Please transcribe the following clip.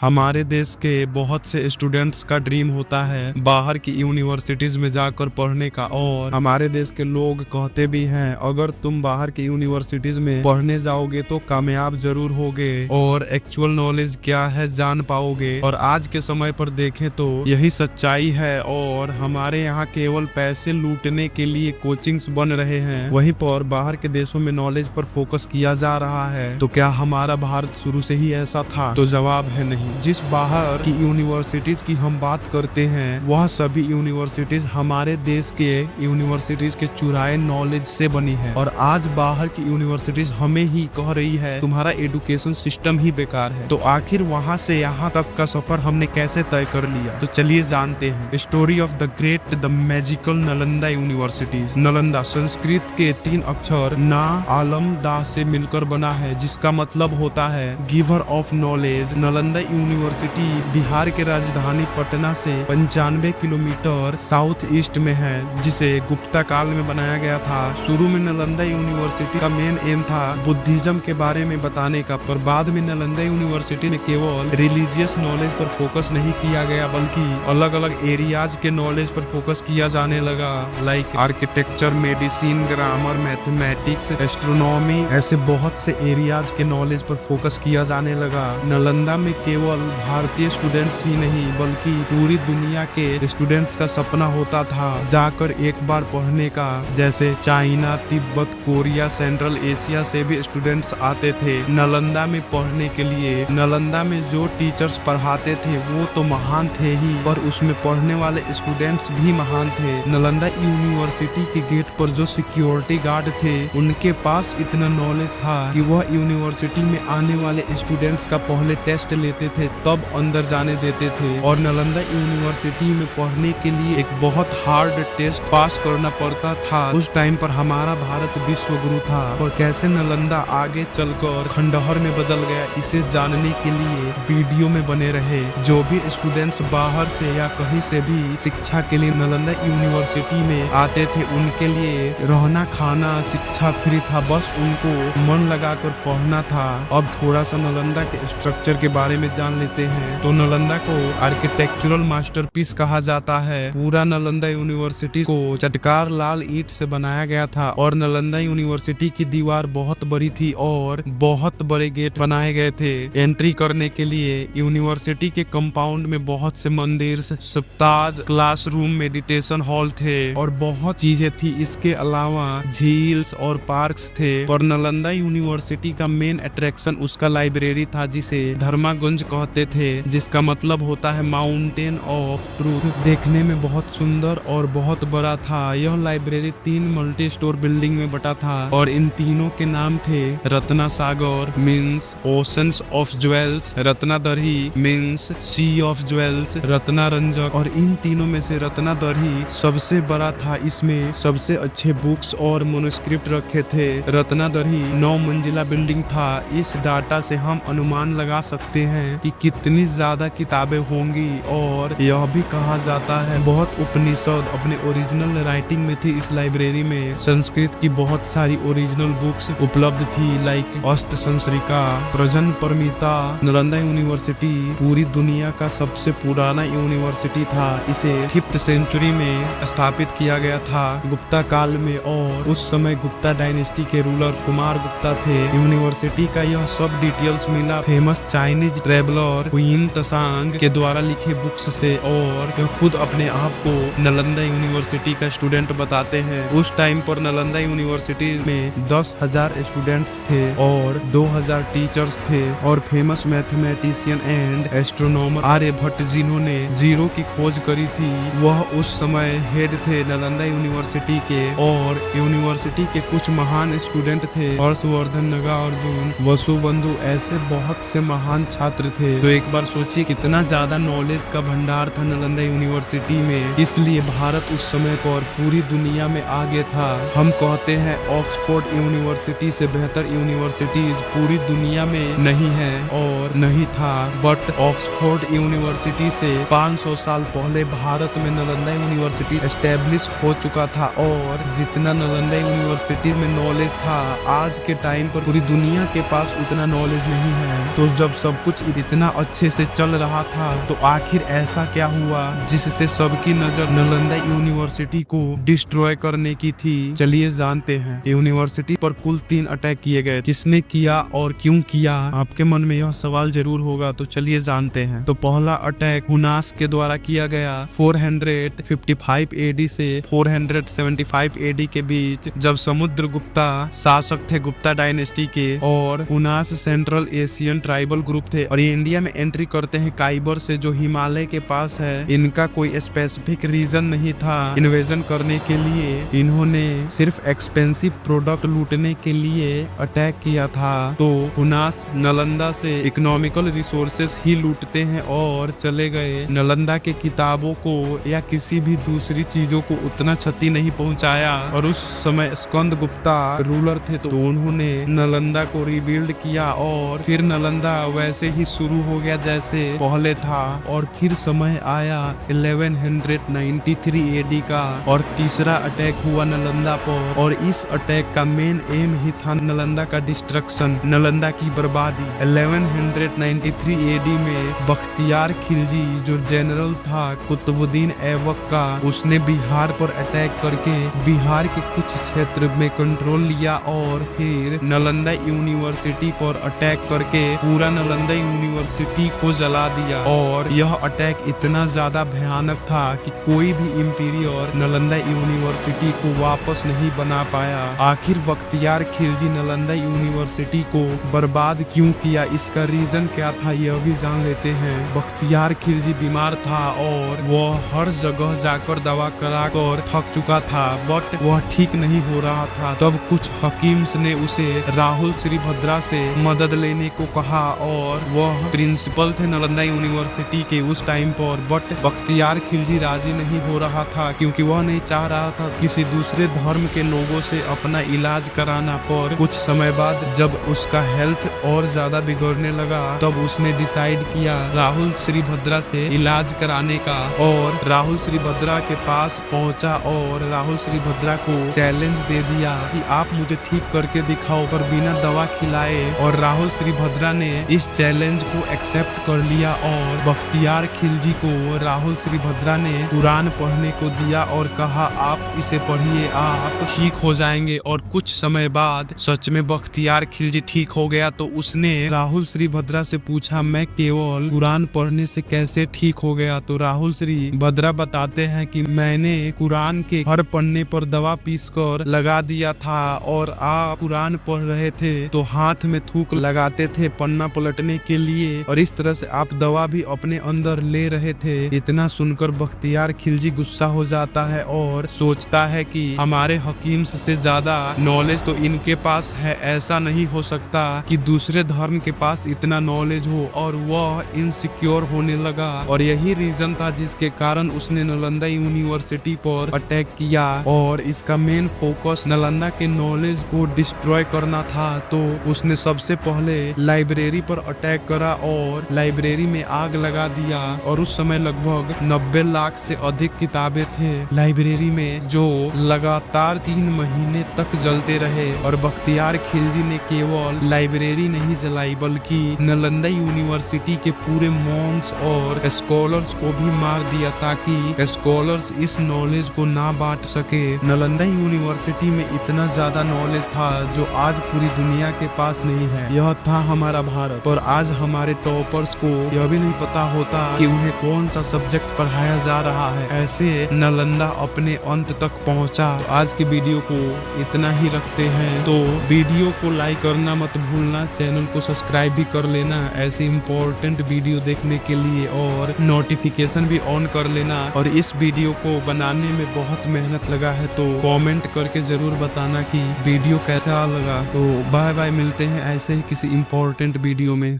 हमारे देश के बहुत से स्टूडेंट्स का ड्रीम होता है बाहर की यूनिवर्सिटीज में जाकर पढ़ने का। और हमारे देश के लोग कहते भी हैं अगर तुम बाहर की यूनिवर्सिटीज में पढ़ने जाओगे तो कामयाब जरूर होगे और एक्चुअल नॉलेज क्या है जान पाओगे। और आज के समय पर देखें तो यही सच्चाई है और हमारे यहाँ केवल पैसे लूटने के लिए कोचिंग्स बन रहे हैं, वहीं पर बाहर के देशों में नॉलेज पर फोकस किया जा रहा है। तो क्या हमारा भारत शुरू से ही ऐसा था? तो जवाब है नहीं। जिस बाहर की यूनिवर्सिटीज की हम बात करते हैं वह सभी यूनिवर्सिटीज हमारे देश के यूनिवर्सिटीज के चुराए नॉलेज से बनी है। और आज बाहर की यूनिवर्सिटीज हमें ही कह रही है तुम्हारा एजुकेशन सिस्टम ही बेकार है। तो आखिर वहां से यहाँ तक का सफर हमने कैसे तय कर लिया? तो चलिए जानते हैं story of the great the magical Nalanda university. Nalanda Sanskrit के 3 अक्षर ना आलम दा से मिलकर बना है, जिसका मतलब होता है giver of knowledge. Nalanda university Bihar के राजधानी पटना से 95 किलोमीटर साउथ ईस्ट में है, जिसे गुप्ता काल में बनाया गया था। शुरू में नालंदा यूनिवर्सिटी का मेन एम था बुद्धिज्म के बारे में बताने का, पर बाद में नालंदा यूनिवर्सिटी में केवल रिलीजियस नॉलेज पर फोकस नहीं किया गया बल्कि अलग अलग एरियाज के नॉलेज पर फोकस किया जाने लगा, like architecture, medicine, grammar, mathematics, astronomy, ऐसे बहुत से एरियाज के नॉलेज पर फोकस किया जाने लगा। नालंदा में केवल भारतीय स्टूडेंट्स ही नहीं बल्कि पूरी दुनिया के स्टूडेंट्स का सपना होता था जाकर एक बार पढ़ने का। जैसे China, Tibet, Korea, central Asia से भी स्टूडेंट्स आते थे नालंदा में पढ़ने के लिए। नालंदा में जो टीचर्स पढ़ाते थे वो तो महान थे ही, पर उसमें पढ़ने वाले स्टूडेंट्स भी महान थे। नालंदा यूनिवर्सिटी के गेट पर जो सिक्योरिटी गार्ड थे उनके पास इतना नॉलेज था कि वह यूनिवर्सिटी में आने वाले स्टूडेंट्स का पहले टेस्ट लेते थे तब अंदर जाने देते थे। और नालंदा यूनिवर्सिटी में पढ़ने के लिए एक बहुत हार्ड टेस्ट पास करना पड़ता था। उस टाइम पर हमारा भारत विश्व गुरु था, और कैसे नालंदा आगे चलकर खंडहर में बदल गया इसे जानने के लिए वीडियो में बने रहे। जो भी स्टूडेंट्स बाहर से या कहीं से भी शिक्षा के लिए नालंदा यूनिवर्सिटी में आते थे उनके लिए रहना, खाना, शिक्षा फ्री था, बस उनको मन लगाकर पढ़ना था। अब थोड़ा सा नालंदा के स्ट्रक्चर के बारे में जान लेते हैं। तो नालंदा को आर्किटेक्चरल मास्टरपीस कहा जाता है। पूरा नालंदा यूनिवर्सिटी को चटकार लाल ईंट से बनाया गया था और नालंदा यूनिवर्सिटी की दीवार बहुत बड़ी थी और बहुत बड़े गेट बनाए गए थे एंट्री करने के लिए। यूनिवर्सिटी के कंपाउंड में बहुत से मंदिर, सप्ताह, क्लासरूम, मेडिटेशन हॉल थे और बहुत चीजें थी। इसके अलावा झील्स और पार्क्स थे। पर नालंदा यूनिवर्सिटी का मेन अट्रैक्शन उसका लाइब्रेरी था, जिसे धर्मागंज कहते थे, जिसका मतलब होता है माउंटेन ऑफ ट्रूथ। देखने में बहुत सुंदर और बहुत बड़ा था। यह लाइब्रेरी 3 मल्टी स्टोर बिल्डिंग में बटा था और इन तीनों के नाम थे Ratna Sagar means oceans of jewels, Ratnodadhi means sea of jewels, Ratna Ranjak. और इन तीनों में से रत्नादरी सबसे बड़ा था। इसमें सबसे अच्छे बुक्स और मोनोस्क्रिप्ट रखे थे। रत्नादरी 9 मंजिला बिल्डिंग था। इस डाटा से हम अनुमान लगा सकते हैं कि कितनी ज्यादा किताबें होंगी। और यह भी कहा जाता है बहुत उपनिषद अपने ओरिजिनल राइटिंग में थी। इस लाइब्रेरी में संस्कृत की बहुत सारी ओरिजिनल बुक्स उपलब्ध थी, लाइक अष्ट संस्रिका, प्रजन परमिता। नालंदा यूनिवर्सिटी पूरी दुनिया का सबसे पुराना यूनिवर्सिटी था। इसे 5th सेंचुरी में स्थापित किया गया था गुप्ता काल में, और उस समय गुप्ता डायनेस्टी के रूलर कुमार गुप्ता थे। यूनिवर्सिटी का यह सब डिटेल्स मिला फेमस चाइनीज ट्रेवलर क्वीन तसांग के द्वारा लिखे बुक्स से, और यह खुद अपने आप को नालंदा यूनिवर्सिटी का स्टूडेंट बताते हैं। उस टाइम पर नालंदा यूनिवर्सिटी में 10,000 स्टूडेंट्स थे और 2,000 टीचर्स थे। और famous mathematician and astronomer Aryabhata, जिन्होंने जीरो की खोज करी थी, वह उस समय हेड थे नालंदा यूनिवर्सिटी के। और यूनिवर्सिटी के कुछ महान स्टूडेंट थे, हर्षवर्धन, नागार्जुन, वसुबंधु, ऐसे बहुत से महान छात्र थे। तो एक बार सोचिए कितना ज्यादा नॉलेज का भंडार था नालंदा यूनिवर्सिटी में। इसलिए भारत उस समय पर पूरी दुनिया में आगे था। हम कहते हैं ऑक्सफोर्ड यूनिवर्सिटी से बेहतर यूनिवर्सिटीज पूरी दुनिया में नहीं है और नहीं था, बट ऑक्सफोर्ड यूनिवर्सिटी से 500 साल पहले भारत में नालंदा यूनिवर्सिटी एस्टेब्लिश हो चुका था। और जितना नालंदा यूनिवर्सिटी में नॉलेज था आज के टाइम पर पूरी दुनिया के पास उतना नॉलेज नहीं है। तो जब सब कुछ इतना अच्छे से चल रहा था, तो आखिर ऐसा क्या हुआ जिससे सबकी नजर नालंदा यूनिवर्सिटी को डिस्ट्रॉय करने की थी? चलिए जानते हैं। यूनिवर्सिटी पर कुल 3 अटैक किए गए। किसने किया और क्यों किया? आपके मन में यह सवाल जरूर होगा, तो चलिए जानते हैं। तो पहला अटैक हुनास के द्वारा किया गया 455 एडी से 475 एडी के बीच, जब समुद्रगुप्ता शासक थे गुप्ता डायनेस्टी के, और Huns central Asian tribal group थे, और ये इंडिया में एंट्री करते हैं काइबर से, जो हिमालय के पास है। इनका कोई स्पेसिफिक रीजन नहीं था इन्वेजन करने के लिए, इन्होंने सिर्फ एक्सपेंसिव प्रोडक्ट लूटने के लिए अटैक किया था। तो हुनास नालंदा से इकोनॉमिकल रिसोर्सेस ही लूटते हैं और चले गए। नालंदा के किताबों को या किसी भी दूसरी चीजों को उतना क्षति नहीं पहुंचाया, और उस समय स्कंद गुप्ता रूलर थे, तो उन्होंने नालंदा को रिबिल्ड किया, और फिर नालंदा वैसे ही शुरू हो गया जैसे पहले था। और फिर समय आया 1193 एडी का, और तीसरा अटैक हुआ नालंदा पर, और इस अटैक का मेन एम ही था नालंदा का डिस्ट्रक्शन, नालंदा की बर्बादी। 1193 एडी में बख्तियार खिलजी, जो जनरल था कुतुबुद्दीन ऐबक का, उसने बिहार पर अटैक करके बिहार के कुछ क्षेत्र में कंट्रोल लिया, और फिर नालंदा यूनिवर्सिटी पर अटैक करके पूरा नालंदा यूनिवर्सिटी को जला दिया। और यह अटैक इतना ज्यादा भयानक था कि कोई भी इंपीरियर नालंदा यूनिवर्सिटी को वापस नहीं बना पाया। आखिर बख्तियार खिलजी नालंदा यूनिवर्सिटी को बर्बाद क्यों किया, इसका रीजन क्या था, यह भी जान लेते हैं। बख्तियार खिलजी बीमार था और वह हर जगह जाकर दवा कराकर थक चुका था, बट वह ठीक नहीं हो रहा था। तब कुछ हकीम्स ने उसे राहुल श्रीभद्रा से मदद लेने को कहा, और वह प्रिंसिपल थे नालंदा यूनिवर्सिटी के उस टाइम पर। बट बख्तियार खिलजी राजी नहीं हो रहा था, क्योंकि वह नहीं चाह रहा था किसी दूसरे धर्म के लोगों से अपना इलाज कराना। पर कुछ समय बाद जब उसका हेल्थ और ज्यादा बिगड़ने लगा, तब उसने डिसाइड किया राहुल श्रीभद्रा से इलाज कराने का, और राहुल श्रीभद्रा के पास पहुंचा और राहुल श्रीभद्रा को चैलेंज दे दिया कि आप मुझे ठीक करके दिखाओ, पर बिना दवा खिलाए। और राहुल श्रीभद्रा ने इस चैलेंज को एक्सेप्ट कर लिया, और बख्तियार खिलजी को राहुल श्रीभद्रा ने कुरान पढ़ने को दिया और कहा आप इसे पढ़िए, आप ठीक हो जाएंगे। और कुछ समय बाद सच में बख्तियार खिलजी ठीक हो गया। तो उसने राहुल श्रीभद्रा से पूछा मैं केवल कुरान पढ़ने से कैसे ठीक हो गया? तो राहुल श्रीभद्रा बताते हैं कि मैंने कुरान के हर पन्ने पर दवा पीसकर लगा दिया था, और आप कुरान पढ़ रहे थे तो हाथ में थूक लगाते थे पन्ना पलटने के लिए, और इस तरह से आप दवा भी अपने अंदर ले रहे थे। इतना सुनकर बख्तियार खिलजी गुस्सा हो जाता है और सोचता है कि हमारे हकीम्स से ज्यादा नॉलेज तो इनके पास है, ऐसा नहीं हो सकता कि दूसरे धर्म के पास इतना नॉलेज हो। और वह इनसिक्योर होने लगा, और यही रीजन था जिसके कारण उसने नालंदा यूनिवर्सिटी पर अटैक किया, और इसका मेन फोकस नालंदा के नॉलेज को डिस्ट्रॉय करना था। तो उसने सबसे पहले लाइब्रेरी पर अटैक करा और लाइब्रेरी में आग लगा दिया, और उस समय लगभग 90 लाख से अधिक किताबें थे लाइब्रेरी में, जो लगातार 3 महीने तक जलते रहे। और बख्तियार खिलजी ने केवल लाइब्रेरी नहीं जलाई, बल्कि नालंदा यूनिवर्सिटी के पूरे मॉन्क्स और स्कॉलर्स को भी मार दिया, ताकि स्कॉलर्स इस नॉलेज को ना बांट सके। नालंदा यूनिवर्सिटी में इतना ज्यादा नॉलेज था जो आज पूरी दुनिया के पास नहीं है। यह था हमारा भारत, और आज हमारे टॉपर्स को यह भी नहीं पता होता कि उन्हें कौन सा सब्जेक्ट पढ़ाया जा रहा है। ऐसे नालंदा अपने अंत तक पहुंचा। तो आज के वीडियो को इतना ही रखते हैं, तो वीडियो को लाइक करना मत भूलना, चैनल को सब्सक्राइब भी कर लेना ऐसे इम्पोर्टेंट वीडियो देखने के लिए, और नोटिफिकेशन भी ऑन कर लेना। और इस वीडियो को बनाने में बहुत मेहनत लगा है, तो कमेंट करके जरूर बताना कि वीडियो कैसा लगा। तो बाय बाय, मिलते हैं ऐसे ही किसी इम्पोर्टेंट वीडियो में।